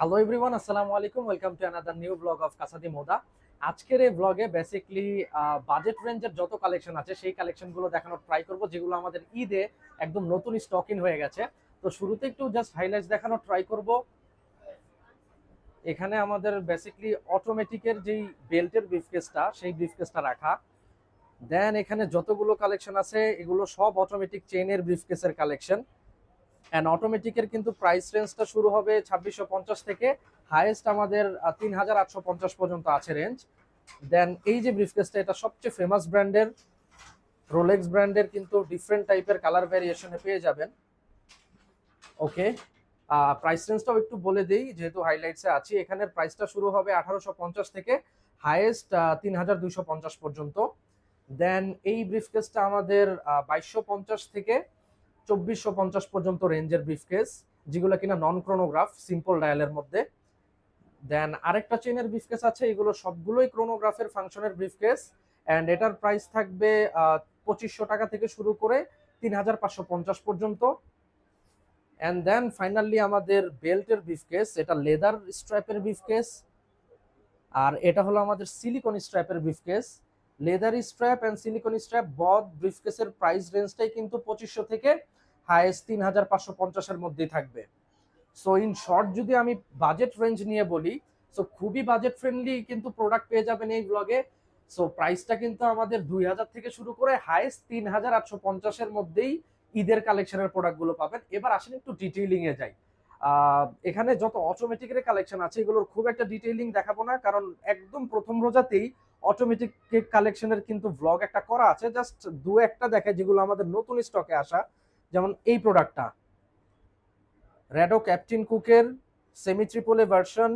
Hello everyone, আসসালামু আলাইকুম। Welcome to another new blog of Casa di Moda. আজকের এই ব্লগে বেসিক্যালি বাজেট রেঞ্জের যত কালেকশন আছে সেই কালেকশনগুলো দেখানোর ট্রাই করব, যেগুলো আমাদের ঈদে একদম নতুন স্টক ইন হয়ে গেছে। তো শুরুতে একটু জাস্ট হাইলাইটস দেখানোর ট্রাই করব। এখানে আমাদের বেসিক্যালি অটোমেটিকের যেই বেল্টের ব্রিফকেসটা, সেই ব্রিফকেসটা রাখা। দেন এখানে যতগুলো কালেকশন আছে এগুলো সব অটোমেটিক চেইনের ব্রিফকেসের কালেকশন। অ্যান্ড অটোমেটিকের কিন্তু প্রাইস রেঞ্জটা শুরু হবে 2650 থেকে, হাইয়েস্ট আমাদের 3850 পর্যন্ত আছে রেঞ্জ। দেন এই যে ব্রিফকেসটা, এটা সবচেয়ে ফেমাস ব্র্যান্ডের, রোলেক্স ব্র্যান্ডের, কিন্তু ডিফারেন্ট টাইপের কালার ভ্যারিয়েশনে পেয়ে যাবেন। ওকে, প্রাইস রেঞ্জটাও একটু বলে দিই যেহেতু হাইলাইটসে আছি। এখানের প্রাইসটা শুরু হবে 1850 থেকে, হাইয়েস্ট 3250 পর্যন্ত। দেন এই ব্রিফকেসটা আমাদের 2250 থেকে 2450 পর্যন্ত রেঞ্জের ব্রিফকেস, যেগুলো কিনা নন ক্রোনোগ্রাফ, সিম্পল ডায়ালের মধ্যে। দেন আরেকটা চেনের ব্রিফকেস আছে, এগুলো সবগুলোই ক্রোনোগ্রাফের ফাংশনের ব্রিফকেস, অ্যান্ড এটার প্রাইস থাকবে 2500 টাকা থেকে শুরু করে 3550 পর্যন্ত। অ্যান্ড দেন ফাইনালি আমাদের বেল্টের ব্রিফকেস, এটা লেদার স্ট্র্যাপের ব্রিফকেস, আর এটা হলো আমাদের সিলিকন স্ট্র্যাপের briefcase. Leather strap and silicon strap both ব্রিফকেসের প্রাইস রেঞ্জটাই কিন্তু 2500 থেকে হাইয়েস্ট 3550-এর মধ্যেই থাকবে। সো ইন শর্ট যদি আমি বাজেট রেঞ্জ নিয়ে বলি, সো খুবই বাজেট ফ্রেন্ডলি কিন্তু প্রোডাক্ট পেয়ে যাবেন এই ব্লগে। সো প্রাইসটা কিন্তু আমাদের 2000 থেকে শুরু করে হাইয়েস্ট 3850-এর মধ্যেই ঈদের কালেকশনের প্রোডাক্টগুলো পাবেন। এবার আসেন একটু ডিটেইলিং এ যাই। এখানে যত অটোমেটিকের কালেকশন আছে এগুলোর খুব একটা ডিটেইলিং দেখাবো না, কারণ একদম প্রথম রোজাতেই অটোমেটিক কালেকশনের কিন্তু ব্লগ একটা করা আছে। জাস্ট দু একটা দেখায় যেগুলো আমাদের নতুন স্টকে আসা। যেমন এই প্রোডাক্টটা, রেডো ক্যাপ্টেন কুকের সেমি ট্রিপলে ভার্সন,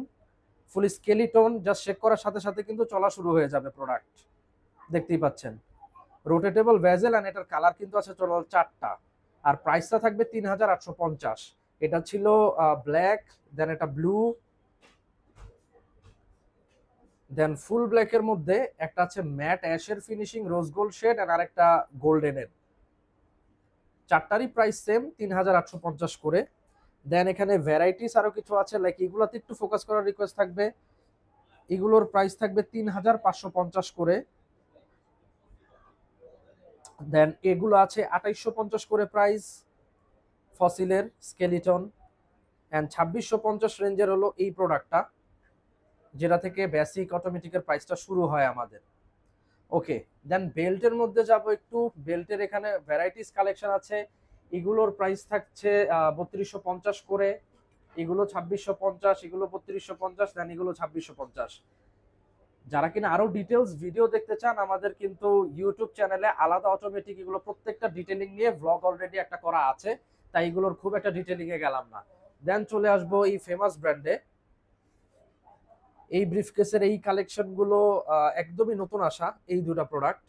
ফুল স্কেলিটন, জাস্ট শেক করার সাথে সাথে কিন্তু চলা শুরু হয়ে যাবে প্রোডাক্ট। দেখতেই পাচ্ছেন রোটেটেবল ভেজেল, অ্যান্ড এটার কালার কিন্তু আছে টোটাল 4টা। আর প্রাইসটা থাকবে 3850। এটা ছিল ব্ল্যাক, দেন এটা ব্লু, দেন ফুল ব্ল্যাকের মধ্যে একটা আছে ম্যাট অ্যাশের ফিনিশিং রোজ গোল্ড শেড, আর আরেকটা গোল্ডেনের। চারটারই প্রাইস সেম 3850 করে। দেন এখানে ভ্যারাইটিস আরো কিছু আছে, লাইক এগুলাতে একটু ফোকাস করার রিকোয়েস্ট থাকবে। এগুলোর প্রাইস থাকবে 3550 করে। দেন এগুলো আছে 2850 করে প্রাইস, ফসিলের স্কেলিটন। অ্যান্ড 2650 রেঞ্জের হলো এই প্রোডাক্টটা, যেটা থেকে বেসিক অটোমেটিকের প্রাইসটা শুরু হয় আমাদের। ওকে, দেন বেল্টের মধ্যে যাব একটু। বেল্টের এখানে ভ্যারাইটিস কালেকশন আছে। এগুলোর প্রাইস থাকছে 3250 করে, এগুলো 2650, এগুলো 3250, দেন এগুলো 2650। যারা কিনা আরো ডিটেলস ভিডিও দেখতে চান, আমাদের কিন্তু ইউটিউব চ্যানেলে আলাদা অটোমেটিক এগুলো প্রত্যেকটা ডিটেইলিং নিয়ে ব্লগ অলরেডি একটা করা আছে, তাই এগুলোর খুব একটা ডিটেইলিং এ গেলাম না। দেন চলে আসবো এই ফেমাস ব্র্যান্ডে। এই ব্রিফকেসের এই কালেকশন গুলো একদমই নতুন আসা এই দুটো প্রোডাক্ট।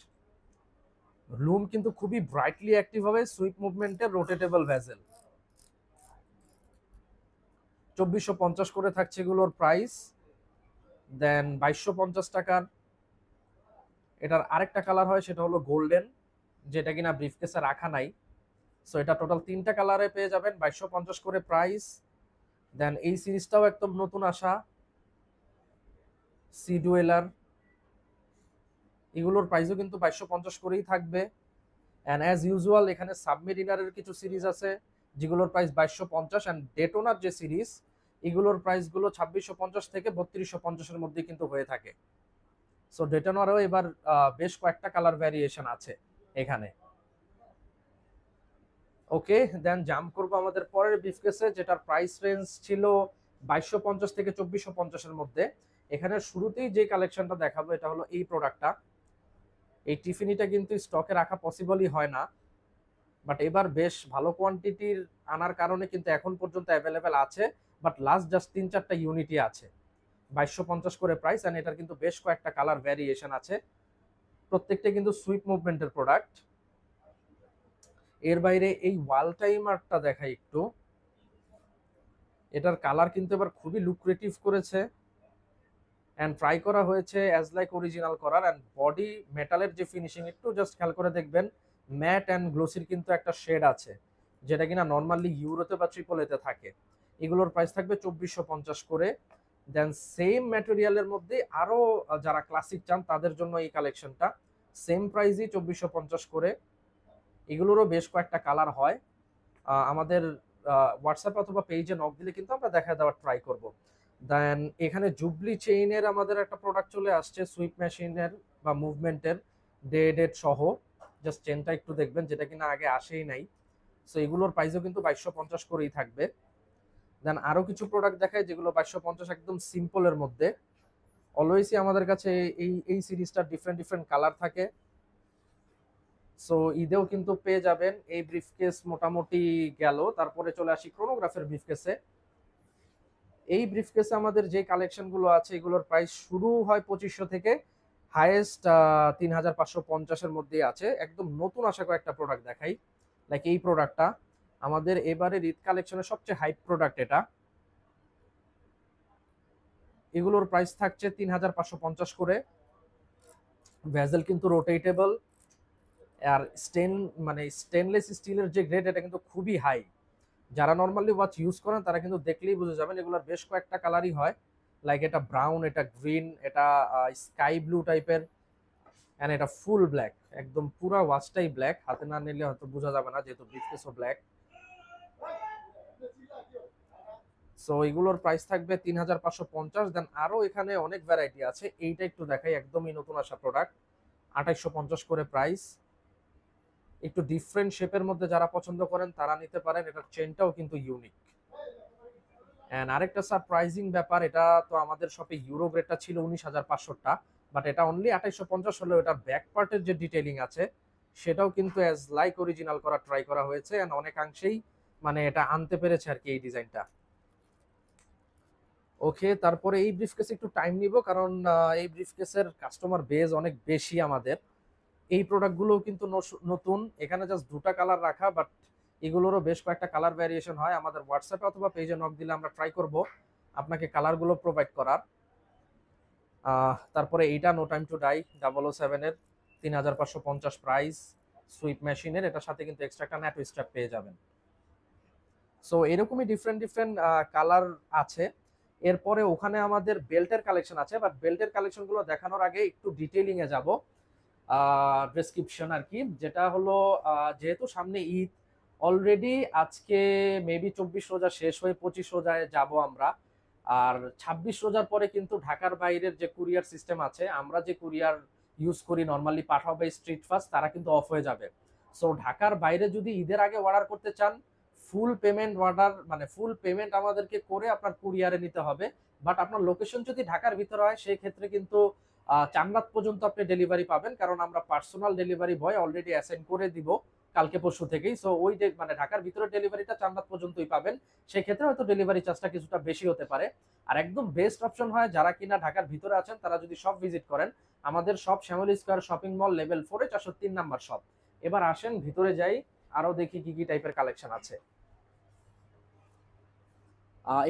লুম কিন্তু খুবই ব্রাইটলি অ্যাক্টিভ হবে, সুইপ মুভমেন্টের, রোটেটেবল ভেজেল। 2450 করে থাকছে এগুলোর প্রাইস। দেন 2250 টাকার এটার আরেকটা কালার হয়, সেটা হলো গোল্ডেন, যেটা কিনা ব্রিফকেসে রাখা নাই। সো এটা টোটাল 3টা কালারে পেয়ে যাবেন, 2250 করে প্রাইস। দেন এই সিরিজটাও একদম নতুন আসা, সি ডুয়েলার, এগুলোর প্রাইসও কিন্তু 2250 করেই থাকবে। অ্যান্ড অ্যাজ ইউজুয়াল এখানে সাবমেরিনারের কিছু সিরিজ আছে যেগুলোর প্রাইস 2250, অ্যান্ড ডেটোনার যে সিরিজ, এগুলোর প্রাইসগুলো 2650 থেকে 3250-এর মধ্যে কিন্তু হয়ে থাকে। সো ডেটোনারও এবার বেশ কয়েকটা কালার ভ্যারিয়েশন আছে এখানে। ওকে, দেন জাম্প করবো আমাদের পরের ব্রিফকেসে, যেটার প্রাইস রেঞ্জ ছিল 2250 থেকে 2450-এর মধ্যে। এখানে শুরুতেই যে কালেকশনটা দেখাবো এটা হলো এই প্রোডাক্টটা। এই টিফিনিটা কিন্তু স্টকে রাখা পসিবলই হয় না, বাট এবার বেশ ভালো কোয়ান্টিটির আনার কারণে কিন্তু এখন পর্যন্ত অ্যাভেলেবেল আছে। বাট লাস্ট জাস্ট 3-4টা ইউনিটই আছে। 2250 করে প্রাইস, অ্যান্ড এটার কিন্তু বেশ কয়েকটা কালার ভ্যারিয়েশন আছে, প্রত্যেকটা কিন্তু সুইপ মুভমেন্টের প্রোডাক্ট। এর বাইরে এই ওয়াল টাইমারটা দেখাই একটু। এটার কালার কিন্তু এবার খুবই লুক্রেটিভ করেছে, অ্যান্ড ট্রাই করা হয়েছে অ্যাজ লাইক অরিজিনাল করার। অ্যান্ড বডি মেটালের যে ফিনিশিং, একটু জাস্ট খেয়াল করে দেখবেন, ম্যাট অ্যান্ড গ্লোসির কিন্তু একটা শেড আছে, যেটা কিনা নর্মালি ইউরোতে বা ট্রিপল এতে থাকে। এগুলোর প্রাইস থাকবে 2450 করে। দেন সেম ম্যাটেরিয়ালের মধ্যে আরো যারা ক্লাসিক চান তাদের জন্য এই কালেকশনটা সেম প্রাইসই 2450 করে। এগুলোরও বেশ কয়েকটা কালার হয়। আমাদের হোয়াটসঅ্যাপ অথবা পেজে নক দিলে কিন্তু আমরা দেখা দেওয়ার ট্রাই করব। দেন এখানে জুবলি চেইনের আমাদের একটা প্রোডাক্ট চলে আসছে, সুইপ মেশিনের বা মুভমেন্টের ডেড সহ। জাস্ট চেনটা একটু দেখবেন, যেটা কিনা আগে আসেই নাই। সো এগুলোর প্রাইসও কিন্তু 2250 করেই থাকবে। দেন আরো কিছু প্রোডাক্ট দেখায় যেগুলো 2250 একদম সিম্পলের মধ্যে। অলওয়েজই আমাদের কাছে এই সিরিজটার ডিফারেন্ট ডিফারেন্ট কালার থাকে। সো ঈদেও কিন্তু পেয়ে যাবেন এই ব্রিফকেস। মোটামুটি গেল, তারপরে চলে আসি ক্রোনোগ্রাফের ব্রিফকেসে। এই ব্রিফকেসে আমাদের যে কালেকশনগুলো আছে এগুলোর প্রাইস শুরু হয় 2500 থেকে, হাইয়েস্ট 3550-এর মধ্যেই আছে। একদম নতুন আসা কয়েকটা প্রোডাক্ট দেখাই। লাইক এই প্রোডাক্টটা আমাদের এবারে ঈদ কালেকশনের সবচেয়ে হাইপ প্রোডাক্ট এটা। এগুলোর প্রাইস থাকছে 3550 করে। ভেজেল কিন্তু রোটেটেবল, আর স্টেনলেস স্টিলের যে গ্রেড এটা কিন্তু খুবই হাই। যারা নর্মালি ওয়াচ ইউজ করেন তারা কিন্তু দেখলেই বুঝে যাবেন। এগুলোর বেশ কয়েকটা কালারই হয়, লাইক এটা ব্রাউন, এটা গ্রিন, এটা স্কাই ব্লু টাইপের, এন্ড এটা ফুল ব্ল্যাক। একদম পুরো ওয়াচটাই ব্ল্যাক, হাতে না নিলে হয়তো বোঝা যাবে না যেহেতু ব্রিফকেসও ব্ল্যাক। সো এগুলোর প্রাইস থাকবে 3550। দেন আরো এখানে অনেক ভ্যারাইটি আছে, এইটা একটু দেখাই, একদমই নতুন আসা প্রোডাক্ট, 2850 করে প্রাইস। একটু ডিফারেন্ট শেপের মধ্যে যারা পছন্দ করেন তারা নিতে পারেন। এটার চেনটাও কিন্তু ইউনিক। এন্ড আরেকটা সারপ্রাইজিং ব্যাপার, এটা তো আমাদের শপে ইউরো গ্রেডটা ছিল 19500টা, বাট এটা অনলি 2850 হলেও এটার ব্যাক পার্টের যে ডিটেইলিং আছে সেটাও কিন্তু অ্যাজ লাইক অরিজিনাল করা ট্রাই করা হয়েছে, এন্ড অনেকাংশেই মানে এটা আনতে পেরেছে আর কি এই ডিজাইনটা। ওকে, তারপরে এই ব্রিফকেসে একটু টাইম নিব, কারণ এই ব্রিফকেসের কাস্টমার বেজ অনেক বেশি আমাদের। এই প্রোডাক্টগুলো কিন্তু নতুন, এখানে জাস্ট দুটা কালার রাখা, বাট এগুলোরও বেশ কয়েকটা কালার ভ্যারিয়েশন হয়। আমাদের হোয়াটসঅ্যাপে অথবা পেজে নক দিলে আমরা ট্রাই করব আপনাকে কালারগুলো প্রোভাইড করার। তারপরে এইটা নো টাইম টু ডাই 007-এর 3550 প্রাইস, সুইপ মেশিনের। এটার সাথে কিন্তু এক্সট্রা একটা ন্যাটো স্ট্র্যাপ পেয়ে যাবেন। সো এরকমই ডিফারেন্ট ডিফারেন্ট কালার আছে। এরপরে ওখানে আমাদের বেল্টের কালেকশন আছে, বাট বেল্টের কালেকশনগুলো দেখানোর আগে একটু ডিটেইলিং এ যাব। ডেসক্রিপশন আর কি, যেটা হলো যেহেতু সামনে ঈদ, অলরেডি আজকে মেবি 24 রোজা শেষ হয়ে 25 রোজায় যাব আমরা। আর 26 রোজার পরে কিন্তু ঢাকার বাইরের যে কুরিয়ার সিস্টেম আছে, আমরা যে কুরিয়ার ইউজ করি নর্মালি পাঠাও বা স্ট্রিট ফাস্ট, তারা কিন্তু অফ হয়ে যাবে। সো ঢাকার বাইরে যদি ঈদের আগে অর্ডার করতে চান, ফুল পেমেন্ট অর্ডার মানে ফুল পেমেন্ট আমাদেরকে করে আপনার কুরিয়ারে নিতে হবে। বাট আপনার লোকেশন যদি ঢাকার ভিতরে হয় সেই ক্ষেত্রে কিন্তু চান্নাত পর্যন্ত আপনি ডেলিভারি পাবেন, কারণ আমরা personal delivery boy already assign করে দিব কালকে পরশু থেকেই। সো ওই মানে ঢাকার ভিতরে ডেলিভারিটা চান্নাত পর্যন্তই পাবেন। সেই ক্ষেত্রে হয়তো ডেলিভারি চার্জটা কিছুটা বেশি হতে পারে। আর একদম বেস্ট অপশন হয় যারা কিনা ঢাকার ভিতরে আছেন তারা যদি শপ ভিজিট করেন, আমাদের shop Shyamoli square shopping mall level 4-এ 403 নাম্বার শপ। এবার আসেন ভিতরে যাই, আরো দেখি কি কি টাইপের কালেকশন আছে।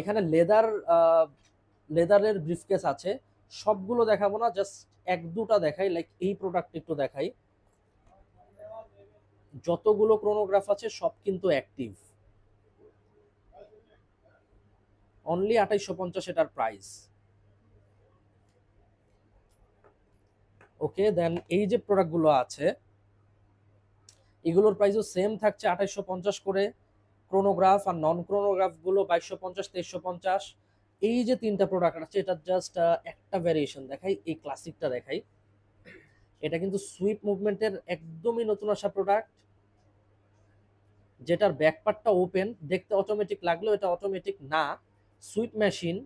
এখানে লেদারের ব্রিফকেস আছে, সবগুলো দেখাবো না, জাস্ট এক দুটা দেখাই। লাইক এই প্রোডাক্ট একটু দেখাই। যতগুলো ক্রোনোগ্রাফ আছে সব কিন্তু অ্যাক্টিভ, অনলি 2850 এটার প্রাইস। ওকে, দেন এই যে প্রোডাক্টগুলো আছে এগুলোর প্রাইসও সেম থাকছে 2850 করে। ক্রোনোগ্রাফ আর নন ক্রোনোগ্রাফ গুলো 2250, 2350। এই যে তিনটা প্রোডাক্ট আছে এটা জাস্ট একটা ভ্যারিয়েশন দেখাই, এই ক্লাসিকটা দেখাই। এটা কিন্তু সুইপ মুভমেন্টের একদমই নতুন আসা প্রোডাক্ট, যেটার ব্যাকপার্টটা ওপেন, দেখতে অটোমেটিক লাগলেও এটা অটোমেটিক না, সুইপ মেশিন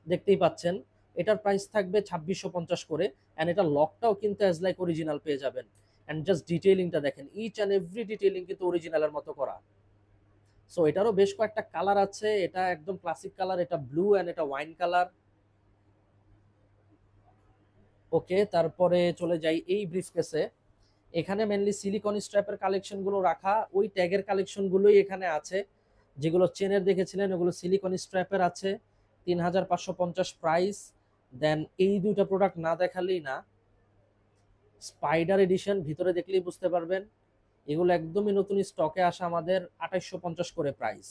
দেখতেই পাচ্ছেন। এটার প্রাইস থাকবে 2650 করে, এন্ড এটা লকটাও কিন্তু অ্যাজ লাইক অরিজিনাল পেয়ে যাবেন। এন্ড জাস্ট ডিটেইলিংটা দেখেন, ইচ এন্ড এভরি ডিটেইলিং কিন্তু অরিজিনালের মতো করা। সো এটারও বেশ কয়েকটা কালার আছে, এটা একদম ক্লাসিক কালার, এটা ব্লু এন্ড এটা ওয়াইন কালার। ওকে, তারপরে চলে যাই এই ব্রিফকেসে। এখানে মেনলি সিলিকন স্ট্র্যাপের কালেকশন গুলো রাখা, ওই ট্যাগের কালেকশন গুলোই এখানে আছে। যেগুলো চেনের দেখেছিলেন ওগুলো সিলিকন স্ট্র্যাপের আছে, 3550 প্রাইস। দেন এই দুইটা প্রোডাক্ট না দেখালেই না, স্পাইডার এডিশন, ভিতরে দেখলেই বুঝতে পারবেন। এগুলো একদমই নতুন স্টকে আসা, আমাদের 2850 করে প্রাইস।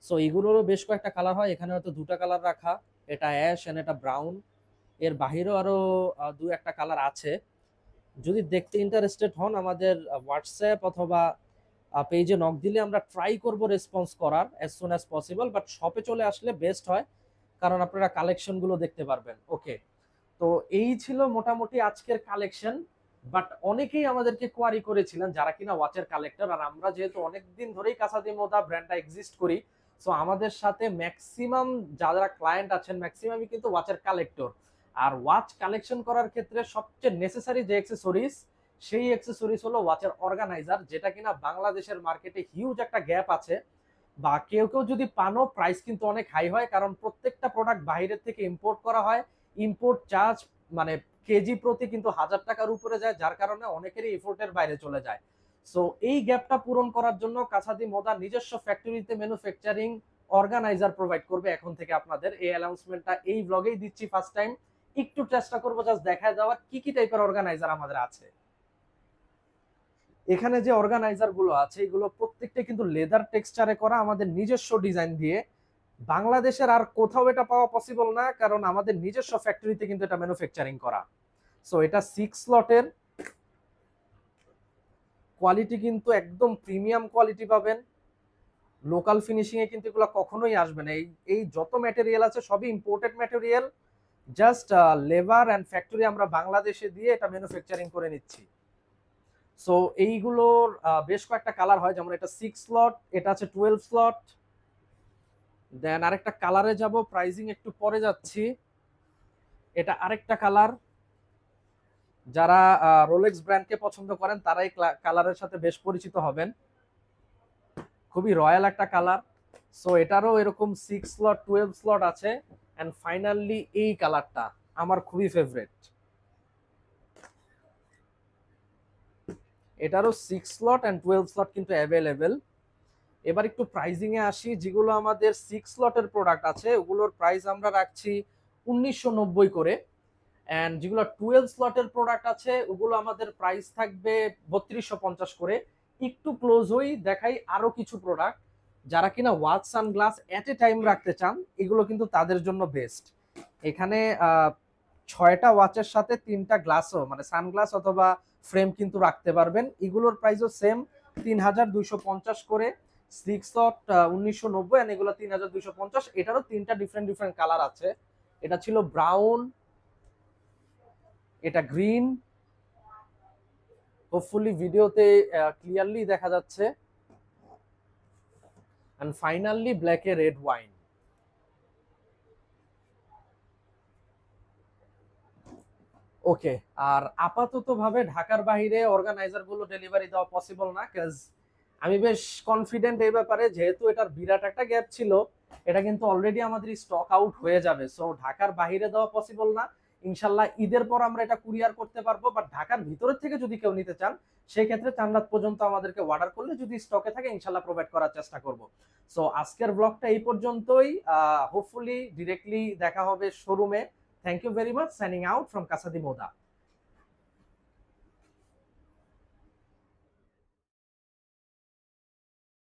সো এগুলোরও বেশ কয়েকটা কালার হয়, এখানে হয়তো দুটা কালার রাখা, এটা অ্যাশ এন্ড এটা ব্রাউন। এর বাহিরেও আরো দু একটা কালার আছে। যদি দেখতে ইন্টারেস্টেড হন আমাদের হোয়াটসঅ্যাপ অথবা পেজে নক দিলে আমরা ট্রাই করব রেসপন্স করার as soon as possible, but শপে চলে আসলে বেস্ট হয়, কারণ আপনারা কালেকশনগুলো দেখতে পারবেন। ওকে, তো এই ছিল মোটামুটি আজকের কালেকশন। বাট অনেকেই আমাদেরকে কোয়ারি করেছিলেন যারা কিনা ওয়াচের কালেক্টর, আর আমরা যেহেতু অনেকদিন ধরেই কাসাদি মোদা ব্র্যান্ডটা এক্সিস্ট করি, সো আমাদের সাথে ম্যাক্সিমাম যারা ক্লায়েন্ট আছেন ম্যাক্সিমামই কিন্তু ওয়াচের কালেক্টর। আর ওয়াচ কালেকশন করার ক্ষেত্রে সবচেয়ে নেসেসারি যে অ্যাক্সেসরিজ, সেই অ্যাক্সেসরিজ হলো ওয়াচের অর্গানাইজার, যেটা কিনা বাংলাদেশের মার্কেটে হিউজ একটা গ্যাপ আছে, বা কেউ কেউ যদি পানো প্রাইস কিন্তু অনেক হাই হয়, কারণ প্রত্যেকটা প্রোডাক্ট বাইরের থেকে ইম্পোর্ট করা হয়। ইম্পোর্ট চার্জ মানে কেজি প্রতি কিন্তু 1000 টাকার উপরে যায়, যার কারণে অনেকেরই এফোর্টের বাইরে চলে যায়। সো এই গ্যাপটা পূরণ করার জন্য কাসাদি মোদা নিজস্ব ফ্যাক্টরিতে ম্যানুফ্যাকচারিং অর্গানাইজার প্রোভাইড করবে এখন থেকে আপনাদের। এই অ্যানাউন্সমেন্টটা এই ব্লগেই দিচ্ছি ফার্স্ট টাইম। একটু চেষ্টা করবো জাস্ট দেখায় দেওয়ার কি কি টাইপের অর্গানাইজার আমাদের আছে। এখানে যে অর্গানাইজার গুলো আছে এগুলো প্রত্যেকটা কিন্তু লেদার টেক্সচারে করা, আমাদের নিজস্ব ডিজাইন দিয়ে। বাংলাদেশের আর কোথাও এটা পাওয়া পসিবল না, কারণ আমাদের নিজস্ব ফ্যাক্টরিতে কিন্তু এটা ম্যানুফ্যাকচারিং করা। সো এটা 6 স্লটের, কোয়ালিটি কিন্তু একদম প্রিমিয়াম কোয়ালিটি পাবেন। লোকাল ফিনিশিং এ কিন্তু এগুলো কখনোই আসবে না। এই যত ম্যাটেরিয়াল আছে সবই imported material, just labour and factory আমরা বাংলাদেশে দিয়ে এটা ম্যানুফ্যাকচারিং করে নিচ্ছি। সো এইগুলোর বেশ কয়েকটা কালার হয়, যেমন এটা 6 স্লট, এটা আছে 12 স্লট। দেন আরেকটা কালারে যাব, প্রাইজিং একটু পরে যাচ্ছি। এটা আরেকটা কালার, যারা রোলেক্স ব্র্যান্ডকে পছন্দ করেন তারা এই কালারের সাথে বেশ পরিচিত হবেন। খুবই রয়্যাল একটা কালার। সো এটারও এরকম 6 স্লট 12 স্লট আছে। এন্ড ফাইনালি এই কালারটা আমার খুবই ফেভারিট, এটারও 6 স্লট এন্ড 12 স্লট কিন্তু অ্যাভেলেবেল। এবার একটু প্রাইজিং এ আসি। যেগুলো আমাদের 6 স্লটের প্রোডাক্ট আছে ওগুলোর প্রাইস আমরা রাখছি 1990 করে, এন্ড যেগুলো 12 স্লটের প্রোডাক্ট আছে ওগুলো আমাদের প্রাইস থাকবে 3250 করে। একটু ক্লোজ হই, দেখাই আরো কিছু প্রোডাক্ট। যারা কিনা ওয়াচ সানগ্লাস এট এ টাইম রাখতে চান এগুলো কিন্তু তাদের জন্য বেস্ট। এখানে 6টা ওয়াচের সাথে 3টা গ্লাসও মানে সানগ্লাস অথবা ফ্রেম কিন্তু রাখতে পারবেন। এগুলোর প্রাইসও সেম 3250 করে। 6 স্লট 1990 এন্ড এগুলো 3250। এটারও 3টা ডিফারেন্ট ডিফারেন্ট কালার আছে। এটা ছিল ব্রাউন, এটা গ্রিন, হোপফুলি ভিডিওতে ক্লিয়ারলি দেখা যাচ্ছে, and finally black a red wine. Okay, আর আপাতত ভাবে ঢাকার বাইরে অর্গানাইজার গুলো ডেলিভারি দেওয়া পসিবল না, কাজ আমি বেশ কনফিডেন্ট এই ব্যাপারে, যেহেতু এটার বিরাট একটা গ্যাপ ছিল, এটা কিন্তু অলরেডি আমাদের স্টক আউট হয়ে যাবে। সো ঢাকার বাইরে দেওয়া পসিবল না। ইনশাল্লাহ ঈদের পর আমরা এটা কুরিয়ার করতে পারবো, বাট ঢাকার ভিতরের থেকে যদি কেউ নিতে চান সেই ক্ষেত্রে চান্নাত পর্যন্ত আমাদেরকে অর্ডার করলে যদি স্টকে থাকে ইনশাল্লাহ প্রোভাইড করার চেষ্টা করব। সো আজকের ব্লগটা এই পর্যন্তই। হোপফুলি ডিরেক্টলি দেখা হবে শোরুমে। Thank you very much. Signing out from Casa di মোদা।